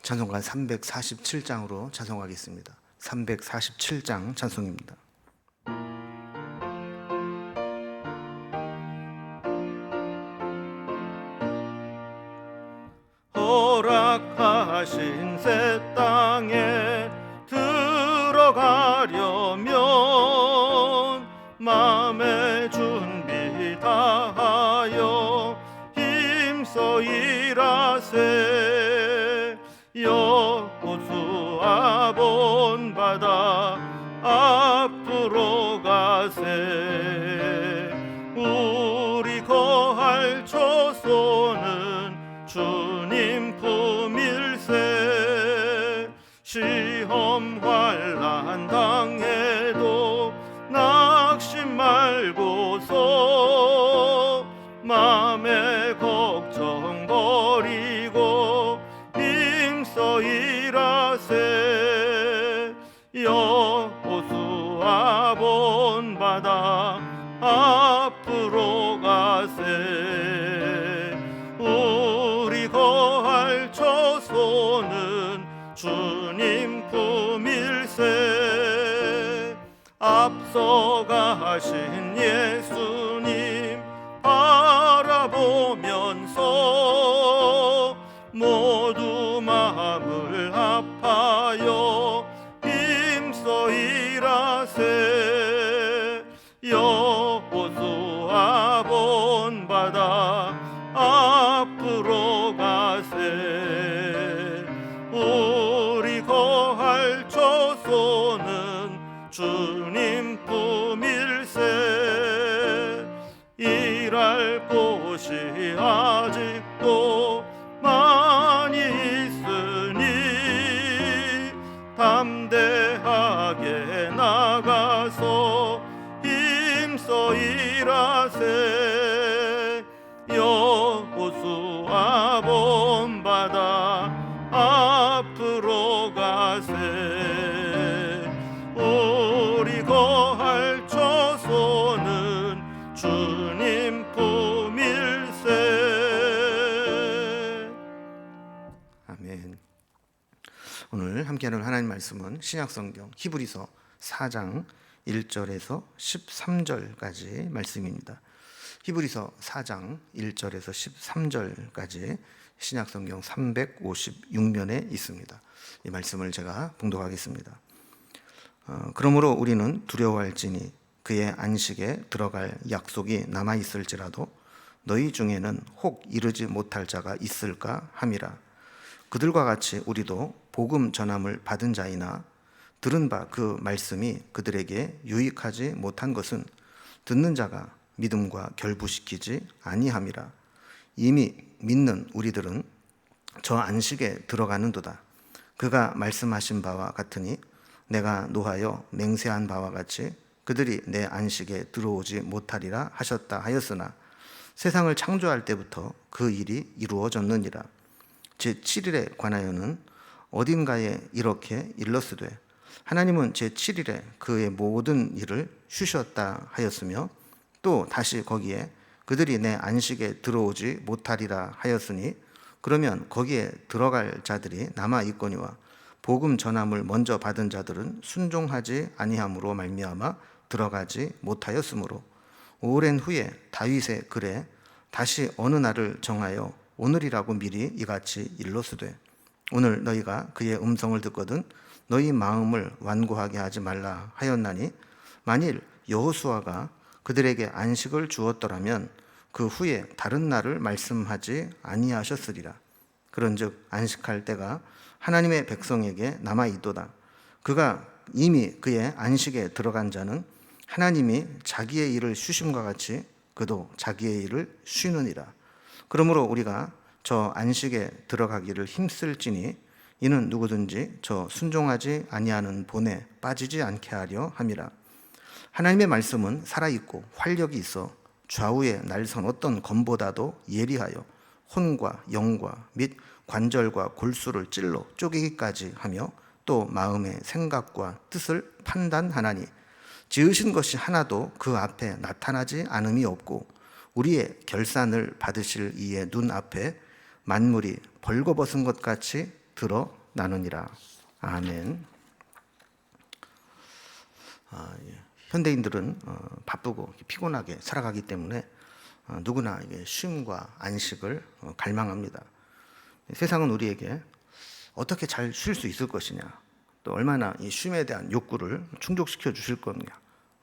찬송가 347장으로 찬송하겠습니다. 347장 찬송입니다. 허락하신 새 땅에 들어가려면 마음의 준비 다하여 힘써 일하세. 여호수아 본바다 앞으로 가세. 우리 거할 초소는 주님 품일세. 시험 환난 당해도 낙심 말고서 맘의 걱정 버리고 힘써 일하세. 여호수아 본바다 앞으로 가세. 우리 거할 초소는 주님 품일세. 앞서가신 예수님 바라보면서 모두 마음을 합하여 힘써 일하세. 여호수아 본바다 앞으로 가세. 우리 거할 초소는 주님 품일세. 일할 곳이 아직도 많이 있으니 담대하게 나가서 힘써 일하세. 여호수아 본바다 앞으로 가세. 우리 거할 초소는 주님 품일세. 아멘. 오늘 함께 나눌 하나님 말씀은 신약성경 히브리서 4장 1절에서 13절까지 말씀입니다. 히브리서 4장 1절에서 13절까지 신약성경 356면에 있습니다. 이 말씀을 제가 봉독하겠습니다. 그러므로 우리는 두려워할지니 그의 안식에 들어갈 약속이 남아있을지라도 너희 중에는 혹 이르지 못할 자가 있을까 함이라. 그들과 같이 우리도 복음 전함을 받은 자이나 들은 바 그 말씀이 그들에게 유익하지 못한 것은 듣는 자가 믿음과 결부시키지 아니함이라. 이미 믿는 우리들은 저 안식에 들어가는도다. 그가 말씀하신 바와 같으니 내가 노하여 맹세한 바와 같이 그들이 내 안식에 들어오지 못하리라 하셨다 하였으나 세상을 창조할 때부터 그 일이 이루어졌느니라. 제7일에 관하여는 어딘가에 이렇게 일렀으되 하나님은 제7일에 그의 모든 일을 쉬셨다 하였으며 또 다시 거기에 그들이 내 안식에 들어오지 못하리라 하였으니 그러면 거기에 들어갈 자들이 남아있거니와 복음 전함을 먼저 받은 자들은 순종하지 아니함으로 말미암아 들어가지 못하였으므로 오랜 후에 다윗의 글에 다시 어느 날을 정하여 오늘이라고 미리 이같이 일렀으되 오늘 너희가 그의 음성을 듣거든 너희 마음을 완고하게 하지 말라 하였나니 만일 여호수아가 그들에게 안식을 주었더라면 그 후에 다른 날을 말씀하지 아니하셨으리라. 그런즉 안식할 때가 하나님의 백성에게 남아있도다. 그가 이미 그의 안식에 들어간 자는 하나님이 자기의 일을 쉬심과 같이 그도 자기의 일을 쉬느니라. 그러므로 우리가 저 안식에 들어가기를 힘쓸지니 이는 누구든지 저 순종하지 아니하는 본에 빠지지 않게 하려 함이라. 하나님의 말씀은 살아있고 활력이 있어 좌우에 날선 어떤 검보다도 예리하여 혼과 영과 및 관절과 골수를 찔러 쪼개기까지 하며 또 마음의 생각과 뜻을 판단하나니 지으신 것이 하나도 그 앞에 나타나지 않음이 없고 우리의 결산을 받으실 이의 눈 앞에 만물이 벌거벗은 것 같이 드러나느니라. 아멘. 현대인들은 바쁘고 피곤하게 살아가기 때문에 누구나 쉼과 안식을 갈망합니다. 세상은 우리에게 어떻게 잘 쉴 수 있을 것이냐, 또 얼마나 이 쉼에 대한 욕구를 충족시켜 주실 거냐,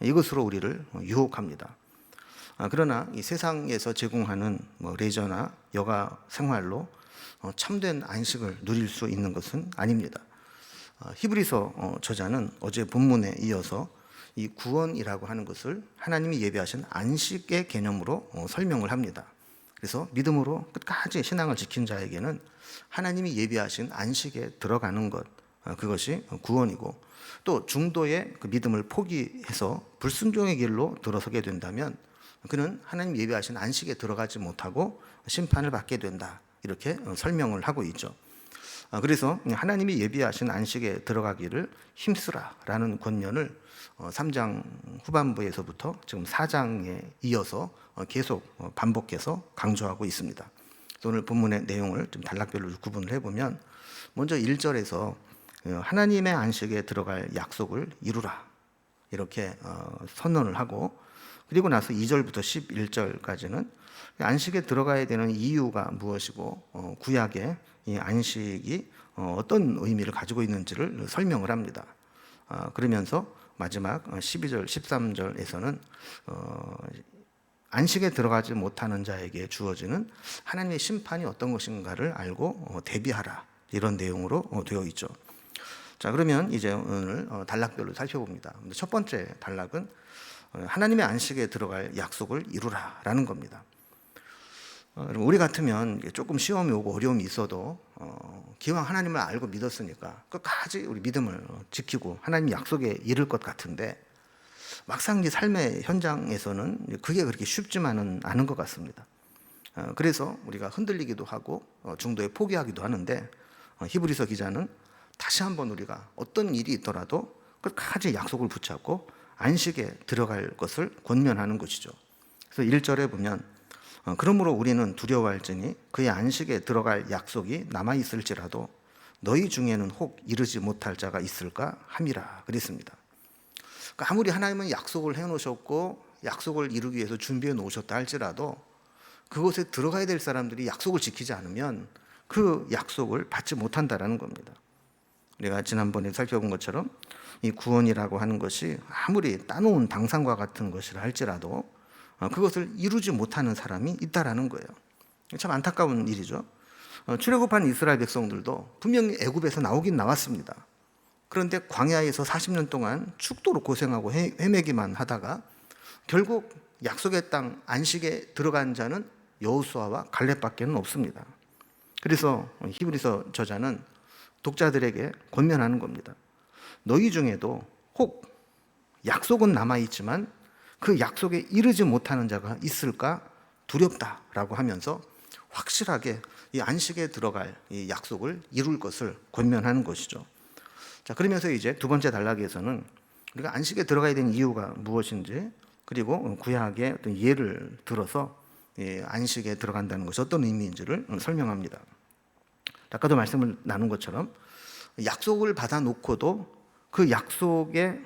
이것으로 우리를 유혹합니다. 그러나 이 세상에서 제공하는 레저나 여가 생활로 참된 안식을 누릴 수 있는 것은 아닙니다. 히브리서 저자는 어제 본문에 이어서 이 구원이라고 하는 것을 하나님이 예비하신 안식의 개념으로 설명을 합니다. 그래서 믿음으로 끝까지 신앙을 지킨 자에게는 하나님이 예비하신 안식에 들어가는 것, 그것이 구원이고, 또 중도의 그 믿음을 포기해서 불순종의 길로 들어서게 된다면 그는 하나님 예비하신 안식에 들어가지 못하고 심판을 받게 된다, 이렇게 설명을 하고 있죠. 그래서 하나님이 예비하신 안식에 들어가기를 힘쓰라라는 권면을 3장 후반부에서부터 지금 4장에 이어서 계속 반복해서 강조하고 있습니다. 오늘 본문의 내용을 좀 단락별로 구분을 해보면, 먼저 1절에서 하나님의 안식에 들어갈 약속을 이루라, 이렇게 선언을 하고, 그리고 나서 2절부터 11절까지는 안식에 들어가야 되는 이유가 무엇이고 구약의 이 안식이 어떤 의미를 가지고 있는지를 설명을 합니다. 그러면서 마지막 12절, 13절에서는 안식에 들어가지 못하는 자에게 주어지는 하나님의 심판이 어떤 것인가를 알고 대비하라, 이런 내용으로 되어 있죠. 자, 그러면 이제 오늘 단락별로 살펴봅니다. 첫 번째 단락은 하나님의 안식에 들어갈 약속을 이루라라는 겁니다. 우리 같으면 조금 시험이 오고 어려움이 있어도 기왕 하나님을 알고 믿었으니까 끝까지 우리 믿음을 지키고 하나님 약속에 이를 것 같은데, 막상 이 삶의 현장에서는 그게 그렇게 쉽지만은 않은 것 같습니다. 그래서 우리가 흔들리기도 하고 중도에 포기하기도 하는데, 히브리서 기자는 다시 한번 우리가 어떤 일이 있더라도 끝까지 약속을 붙잡고 안식에 들어갈 것을 권면하는 것이죠. 그래서 1절에 보면, 그러므로 우리는 두려워할지니 그의 안식에 들어갈 약속이 남아있을지라도 너희 중에는 혹 이르지 못할 자가 있을까 함이라 그랬습니다. 그러니까 아무리 하나님은 약속을 해놓으셨고 약속을 이루기 위해서 준비해 놓으셨다 할지라도 그곳에 들어가야 될 사람들이 약속을 지키지 않으면 그 약속을 받지 못한다라는 겁니다. 우리가 지난번에 살펴본 것처럼 이 구원이라고 하는 것이 아무리 따놓은 당상과 같은 것이라 할지라도 그것을 이루지 못하는 사람이 있다라는 거예요. 참 안타까운 일이죠. 출애굽한 이스라엘 백성들도 분명히 애굽에서 나오긴 나왔습니다. 그런데 광야에서 40년 동안 죽도록 고생하고 헤매기만 하다가 결국 약속의 땅 안식에 들어간 자는 여호수아와 갈렙밖에 없습니다. 그래서 히브리서 저자는 독자들에게 권면하는 겁니다. 너희 중에도 혹 약속은 남아있지만 그 약속에 이르지 못하는 자가 있을까 두렵다라고 하면서 확실하게 이 안식에 들어갈 이 약속을 이룰 것을 권면하는 것이죠. 자, 그러면서 이제 두 번째 단락에서는 우리가 안식에 들어가야 되는 이유가 무엇인지, 그리고 구약의 어떤 예를 들어서 안식에 들어간다는 것이 어떤 의미인지를 설명합니다. 아까도 말씀을 나눈 것처럼 약속을 받아놓고도 그 약속에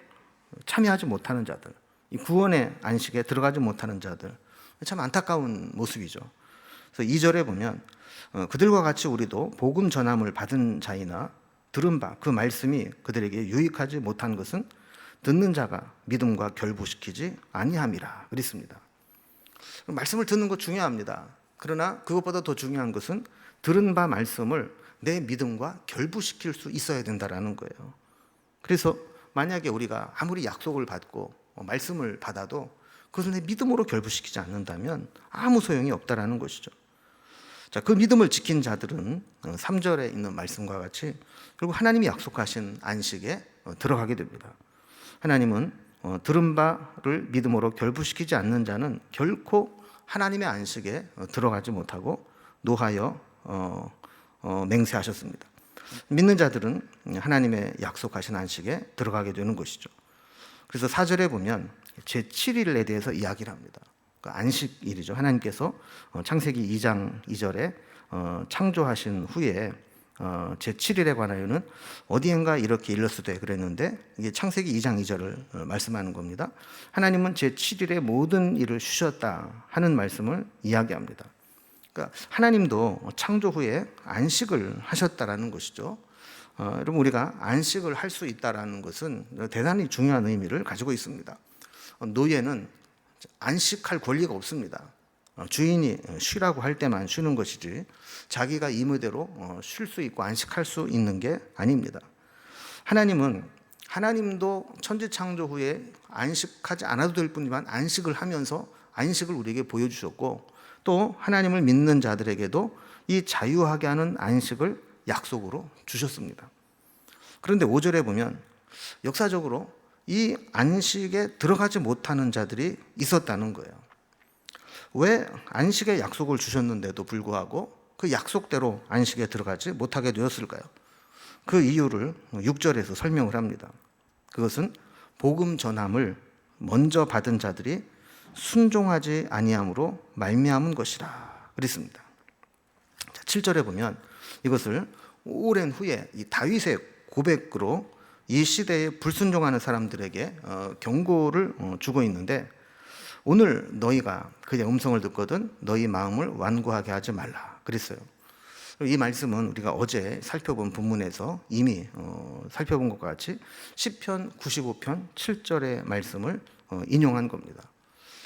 참여하지 못하는 자들, 이 구원의 안식에 들어가지 못하는 자들, 참 안타까운 모습이죠. 그래서 2절에 보면 그들과 같이 우리도 복음 전함을 받은 자이나 들은 바 그 말씀이 그들에게 유익하지 못한 것은 듣는 자가 믿음과 결부시키지 아니함이라 그랬습니다. 말씀을 듣는 것 중요합니다. 그러나 그것보다 더 중요한 것은 들은 바 말씀을 내 믿음과 결부시킬 수 있어야 된다라는 거예요. 그래서 만약에 우리가 아무리 약속을 받고 말씀을 받아도 그것을 내 믿음으로 결부시키지 않는다면 아무 소용이 없다라는 것이죠. 자, 그 믿음을 지킨 자들은 3절에 있는 말씀과 같이 결국 하나님이 약속하신 안식에 들어가게 됩니다. 하나님은 들은 바를 믿음으로 결부시키지 않는 자는 결코 하나님의 안식에 들어가지 못하고 노하여 맹세하셨습니다. 믿는 자들은 하나님의 약속하신 안식에 들어가게 되는 것이죠. 그래서 4절에 보면 제7일에 대해서 이야기를 합니다. 그 안식일이죠. 하나님께서 창세기 2장 2절에 창조하신 후에 제7일에 관하여는 어디엔가 이렇게 일렀으되 그랬는데, 이게 창세기 2장 2절을 말씀하는 겁니다. 하나님은 제7일에 모든 일을 쉬셨다 하는 말씀을 이야기합니다. 그러니까 하나님도 창조 후에 안식을 하셨다라는 것이죠. 여러분, 우리가 안식을 할 수 있다라는 것은 대단히 중요한 의미를 가지고 있습니다. 노예는 안식할 권리가 없습니다. 주인이 쉬라고 할 때만 쉬는 것이지 자기가 임의대로 쉴 수 있고 안식할 수 있는 게 아닙니다. 하나님도 천지 창조 후에 안식하지 않아도 될 뿐이지만 안식을 하면서 안식을 우리에게 보여주셨고, 또 하나님을 믿는 자들에게도 이 자유하게 하는 안식을 약속으로 주셨습니다. 그런데 5절에 보면 역사적으로 이 안식에 들어가지 못하는 자들이 있었다는 거예요. 왜 안식의 약속을 주셨는데도 불구하고 그 약속대로 안식에 들어가지 못하게 되었을까요? 그 이유를 6절에서 설명을 합니다. 그것은 복음 전함을 먼저 받은 자들이 순종하지 아니함으로 말미암은 것이라 그랬습니다. 7절에 보면 이것을 오랜 후에 이 다윗의 고백으로 이 시대에 불순종하는 사람들에게 경고를 주고 있는데, 오늘 너희가 그의 음성을 듣거든 너희 마음을 완고하게 하지 말라 그랬어요. 이 말씀은 우리가 어제 살펴본 본문에서 이미 살펴본 것과 같이 시편 95편 7절의 말씀을 인용한 겁니다.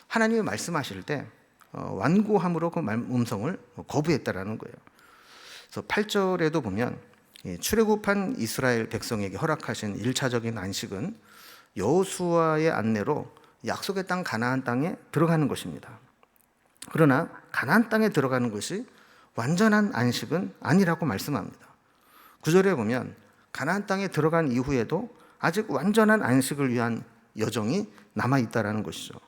하나님이 말씀하실 때 완고함으로 그 음성을 거부했다라는 거예요. 그래서 8절에도 보면 출애굽한 이스라엘 백성에게 허락하신 1차적인 안식은 여호수아의 안내로 약속의 땅 가나안 땅에 들어가는 것입니다. 그러나 가나안 땅에 들어가는 것이 완전한 안식은 아니라고 말씀합니다. 9절에 보면 가나안 땅에 들어간 이후에도 아직 완전한 안식을 위한 여정이 남아있다라는 것이죠.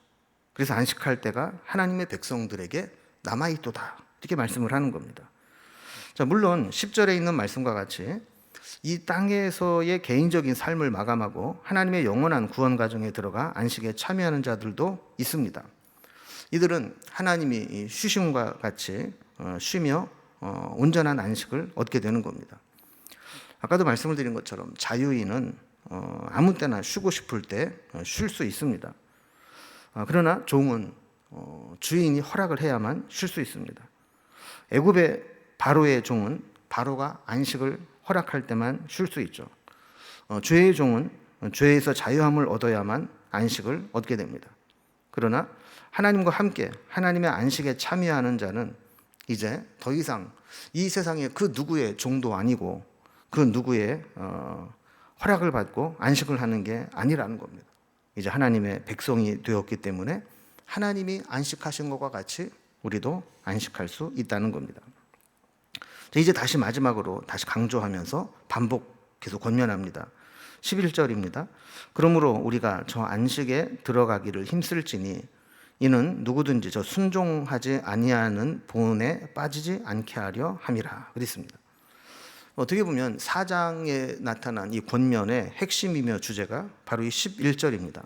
그래서 안식할 때가 하나님의 백성들에게 남아있도다 이렇게 말씀을 하는 겁니다. 자, 물론 10절에 있는 말씀과 같이 이 땅에서의 개인적인 삶을 마감하고 하나님의 영원한 구원 과정에 들어가 안식에 참여하는 자들도 있습니다. 이들은 하나님이 쉬심과 같이 쉬며 온전한 안식을 얻게 되는 겁니다. 아까도 말씀을 드린 것처럼 자유인은 아무 때나 쉬고 싶을 때 쉴 수 있습니다. 그러나 종은 주인이 허락을 해야만 쉴 수 있습니다. 애굽의 바로의 종은 바로가 안식을 허락할 때만 쉴 수 있죠. 죄의 종은 죄에서 자유함을 얻어야만 안식을 얻게 됩니다. 그러나 하나님과 함께 하나님의 안식에 참여하는 자는 이제 더 이상 이 세상의 그 누구의 종도 아니고 그 누구의 허락을 받고 안식을 하는 게 아니라는 겁니다. 이제 하나님의 백성이 되었기 때문에 하나님이 안식하신 것과 같이 우리도 안식할 수 있다는 겁니다. 이제 다시 마지막으로 다시 강조하면서 반복해서 권면합니다. 11절입니다. 그러므로 우리가 저 안식에 들어가기를 힘쓸지니 이는 누구든지 저 순종하지 아니하는 본에 빠지지 않게 하려 함이라 그랬습니다. 어떻게 보면 4장에 나타난 이 권면의 핵심이며 주제가 바로 이 11절입니다.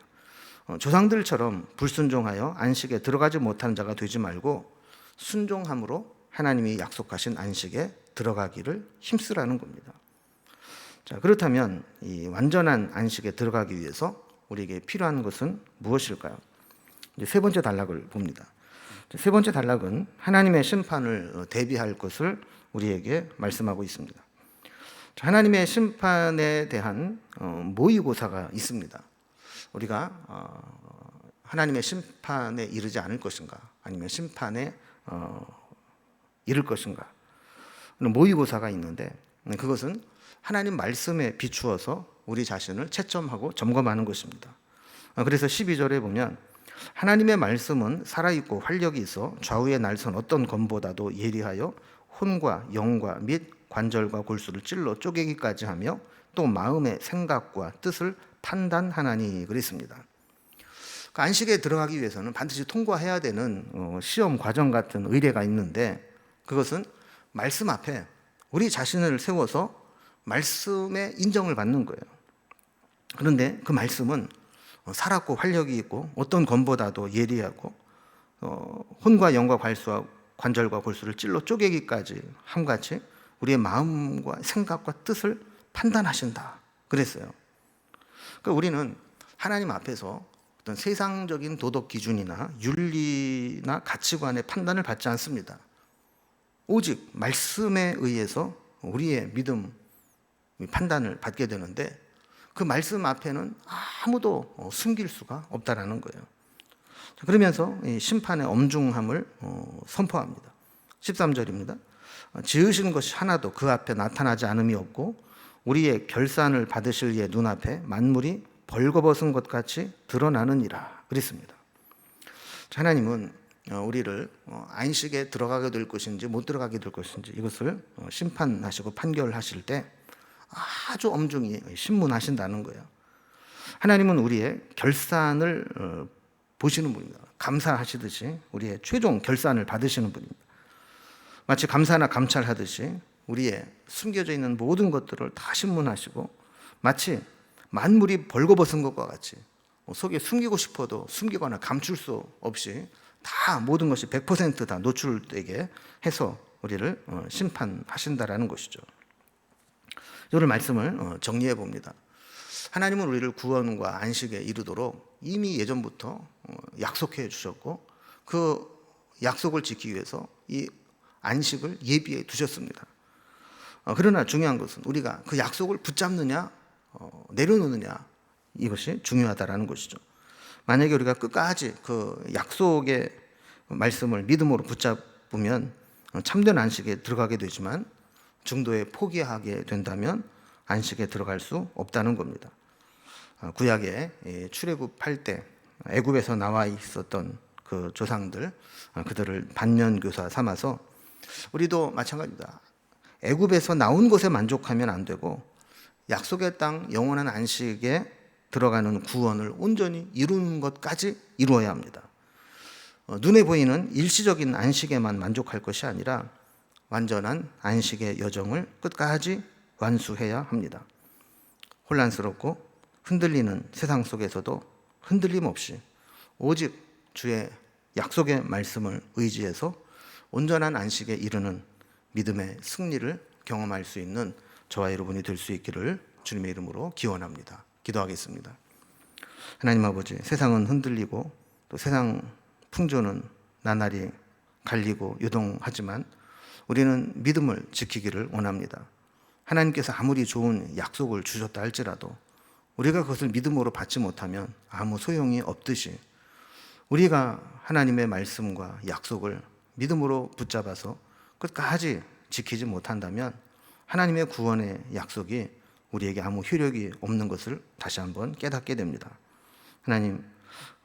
조상들처럼 불순종하여 안식에 들어가지 못한 자가 되지 말고 순종함으로 하나님이 약속하신 안식에 들어가기를 힘쓰라는 겁니다. 자, 그렇다면 이 완전한 안식에 들어가기 위해서 우리에게 필요한 것은 무엇일까요? 이제 세 번째 단락을 봅니다. 세 번째 단락은 하나님의 심판을 대비할 것을 우리에게 말씀하고 있습니다. 자, 하나님의 심판에 대한 모의고사가 있습니다. 우리가 하나님의 심판에 이르지 않을 것인가, 아니면 심판에 이를 것인가, 모의고사가 있는데 그것은 하나님 말씀에 비추어서 우리 자신을 채점하고 점검하는 것입니다. 그래서 12절에 보면 하나님의 말씀은 살아있고 활력이 있어 좌우의 날선 어떤 검보다도 예리하여 혼과 영과 및 관절과 골수를 찔러 쪼개기까지 하며 또 마음의 생각과 뜻을 판단하나니 그랬습니다. 그 안식에 들어가기 위해서는 반드시 통과해야 되는 시험 과정 같은 의례가 있는데, 그것은 말씀 앞에 우리 자신을 세워서 말씀의 인정을 받는 거예요. 그런데 그 말씀은 살았고 활력이 있고 어떤 검보다도 예리하고 혼과 영과 관절과 골수를 찔러 쪼개기까지 함같이 우리의 마음과 생각과 뜻을 판단하신다 그랬어요. 그러니까 우리는 하나님 앞에서 어떤 세상적인 도덕 기준이나 윤리나 가치관의 판단을 받지 않습니다. 오직 말씀에 의해서 우리의 믿음 판단을 받게 되는데, 그 말씀 앞에는 아무도 숨길 수가 없다라는 거예요. 그러면서 심판의 엄중함을 선포합니다. 13절입니다. 지으신 것이 하나도 그 앞에 나타나지 않음이 없고 우리의 결산을 받으실 이의 눈앞에 만물이 벌거벗은 것 같이 드러나느니라 그랬습니다. 하나님은 우리를 안식에 들어가게 될 것인지 못 들어가게 될 것인지 이것을 심판하시고 판결하실 때 아주 엄중히 신문하신다는 거예요. 하나님은 우리의 결산을 보시는 분입니다. 감사하시듯이 우리의 최종 결산을 받으시는 분입니다. 마치 감사나 감찰하듯이 우리의 숨겨져 있는 모든 것들을 다 신문하시고, 마치 만물이 벌거벗은 것과 같이 속에 숨기고 싶어도 숨기거나 감출 수 없이 다 모든 것이 100% 다 노출되게 해서 우리를 심판하신다라는 것이죠. 오늘 말씀을 정리해 봅니다. 하나님은 우리를 구원과 안식에 이르도록 이미 예전부터 약속해 주셨고, 그 약속을 지키기 위해서 이 안식을 예비해 두셨습니다. 그러나 중요한 것은 우리가 그 약속을 붙잡느냐 내려놓느냐, 이것이 중요하다라는 것이죠. 만약에 우리가 끝까지 그 약속의 말씀을 믿음으로 붙잡으면 참된 안식에 들어가게 되지만, 중도에 포기하게 된다면 안식에 들어갈 수 없다는 겁니다. 구약에 출애굽할 때 애굽에서 나와 있었던 그 조상들, 그들을 반면교사 삼아서 우리도 마찬가지입니다. 애굽에서 나온 것에 만족하면 안 되고 약속의 땅 영원한 안식에 들어가는 구원을 온전히 이루는 것까지 이루어야 합니다. 눈에 보이는 일시적인 안식에만 만족할 것이 아니라 완전한 안식의 여정을 끝까지 완수해야 합니다. 혼란스럽고 흔들리는 세상 속에서도 흔들림 없이 오직 주의 약속의 말씀을 의지해서 온전한 안식에 이르는 믿음의 승리를 경험할 수 있는 저와 여러분이 될 수 있기를 주님의 이름으로 기원합니다. 기도하겠습니다. 하나님 아버지, 세상은 흔들리고 또 세상 풍조는 나날이 갈리고 요동하지만 우리는 믿음을 지키기를 원합니다. 하나님께서 아무리 좋은 약속을 주셨다 할지라도 우리가 그것을 믿음으로 받지 못하면 아무 소용이 없듯이, 우리가 하나님의 말씀과 약속을 믿음으로 붙잡아서 끝까지 지키지 못한다면 하나님의 구원의 약속이 우리에게 아무 효력이 없는 것을 다시 한번 깨닫게 됩니다. 하나님,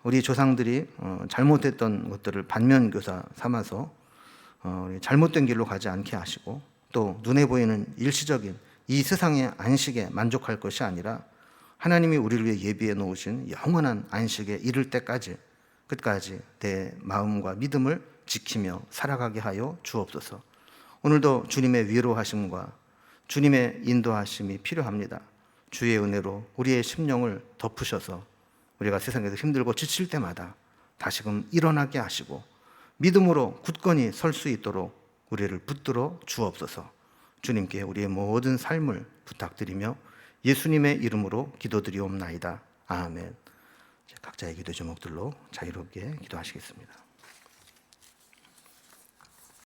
우리 조상들이 잘못했던 것들을 반면교사 삼아서 잘못된 길로 가지 않게 하시고, 또 눈에 보이는 일시적인 이 세상의 안식에 만족할 것이 아니라 하나님이 우리를 위해 예비해 놓으신 영원한 안식에 이를 때까지 끝까지 내 마음과 믿음을 지키며 살아가게 하여 주옵소서. 오늘도 주님의 위로하심과 주님의 인도하심이 필요합니다. 주의 은혜로 우리의 심령을 덮으셔서 우리가 세상에서 힘들고 지칠 때마다 다시금 일어나게 하시고 믿음으로 굳건히 설 수 있도록 우리를 붙들어 주옵소서. 주님께 우리의 모든 삶을 부탁드리며 예수님의 이름으로 기도드리옵나이다. 아멘. 각자의 기도 제목들로 자유롭게 기도하시겠습니다.